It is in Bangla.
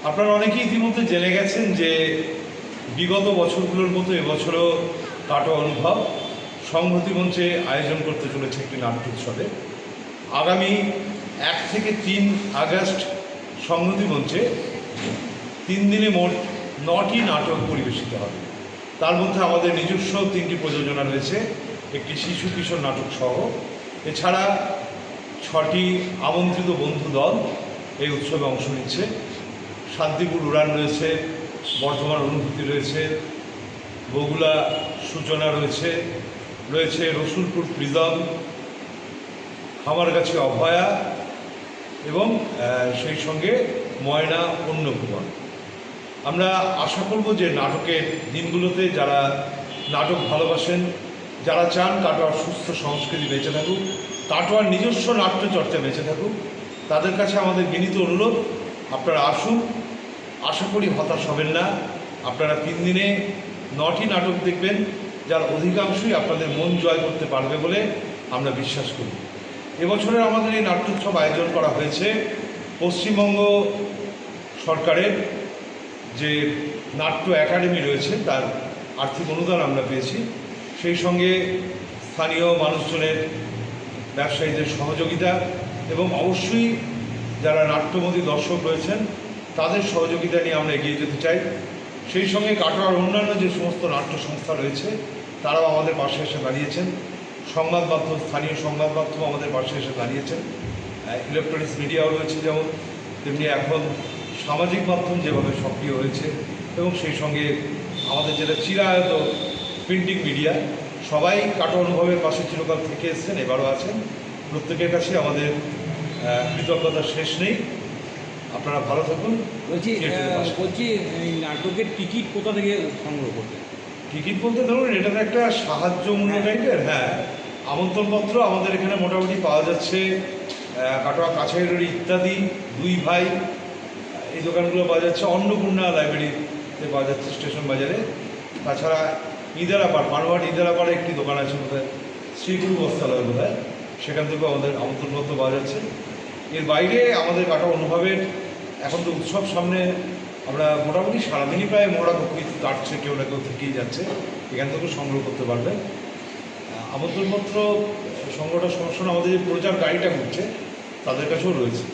আপনারা অনেকেই ইতিমধ্যে জেনে গেছেন যে বিগত বছরগুলোর মতো এবছরও কাটো অনুভব সংহতি মঞ্চে আয়োজন করতে চলেছে একটি নাট্যোৎসবে। আগামী 1 থেকে 3 আগস্ট সংহতি মঞ্চে 3 দিনে মোট 9টি নাটক পরিবেশিত হবে। তার মধ্যে আমাদের নিজস্ব 3টি প্রযোজনা রয়েছে, একটি শিশু কিশোর নাটক সহ। এছাড়া 6টি আমন্ত্রিত বন্ধু দল এই উৎসবে অংশ নিচ্ছে। শান্তিপুর উড়ান রয়েছে, বর্ধমান অনুভূতি রয়েছে, বগুলা সূচনা রয়েছে, রসুলপুর প্রিজম, খামারগাছি অভয়া এবং সেই সঙ্গে ময়না অন্নভুবন। আমরা আশা করব যে নাটকের দিনগুলোতে যারা নাটক ভালোবাসেন, যারা চান কাটোয়ার সুস্থ সংস্কৃতি বেঁচে থাকুক, কাটোয়ার নিজস্ব নাট্যচর্চা বেঁচে থাকুক, তাদের কাছে আমাদের বিনীত অনুরোধ, আপনারা আসুন। আশা করি হতাশ হবেন না। আপনারা 3 দিনে 9টি নাটক দেখবেন, যার অধিকাংশই আপনাদের মন জয় করতে পারবে বলে আমরা বিশ্বাস করি। এবছরের আমাদের এই নাট্যোৎসব আয়োজন করা হয়েছে পশ্চিমবঙ্গ সরকারের যে নাট্য একাডেমি রয়েছে তার আর্থিক অনুদান আমরা পেয়েছি, সেই সঙ্গে স্থানীয় মানুষজনের, ব্যবসায়ীদের সহযোগিতা এবং অবশ্যই যারা নাট্যমতী দর্শক রয়েছেন তাদের সহযোগিতা নিয়ে আমরা এগিয়ে যেতে চাই। সেই সঙ্গে কাটোয়ার অন্যান্য যে সমস্ত নাট্য সংস্থা রয়েছে তারাও আমাদের পাশে এসে দাঁড়িয়েছেন। সংবাদ মাধ্যম, স্থানীয় সংবাদ মাধ্যম আমাদের পাশে এসে দাঁড়িয়েছেন। ইলেকট্রনিক্স মিডিয়াও রয়েছে যেমন, তেমনি এখন সামাজিক মাধ্যম যেভাবে সক্রিয় হয়েছে, এবং সেই সঙ্গে আমাদের যেটা চিরায়ত প্রিন্টিং মিডিয়া, সবাই কাটো অনুভবের পাশে চিরকাল থেকে এসছেন, এবারও আছেন। প্রত্যেকের কাছে আমাদের কৃতজ্ঞতা শেষ নেই। আপনারা ভালো থাকুন। বলছি এই নাটকের টিকিট কোথা থেকে সংগ্রহ করতে? টিকিট বলতে ধরুন এটা তো একটা সাহায্যমূল্য টাইপের। হ্যাঁ, আমন্ত্রণপত্র আমাদের এখানে মোটামুটি পাওয়া যাচ্ছে কাটোয়া কাছাইরোড ইত্যাদি, 2 ভাই এই দোকানগুলো পাওয়া যাচ্ছে, অন্নপূর্ণা লাইব্রেরিতে পাওয়া যাচ্ছে স্টেশন বাজারে। তাছাড়া ইদারাপাড়, পানোয়াট ইদারাপাড়ে একটি দোকান আছে বোধহয়, শ্রীগুরু বস্ত্রালয় বোধহয়, সেখান থেকেও আমাদের আমন্ত্রণপত্র পাওয়া যাচ্ছে। এর বাইরে আমাদের কাটোয়া অনুভবের এখন তো উৎসব সামনে, আমরা মোটামুটি সারাদিনই প্রায় মোড়া বকরি কাটছে, কেউ না কেউ থেকেই যাচ্ছে, এখান থেকেও সংগ্রহ করতে পারবেন। আমন্ত্রণপত্র সংগ্রহটা সমস্যা না, আমাদের যে প্রচার গাড়িটা ঘুরছে তাদের কাছেও রয়েছে।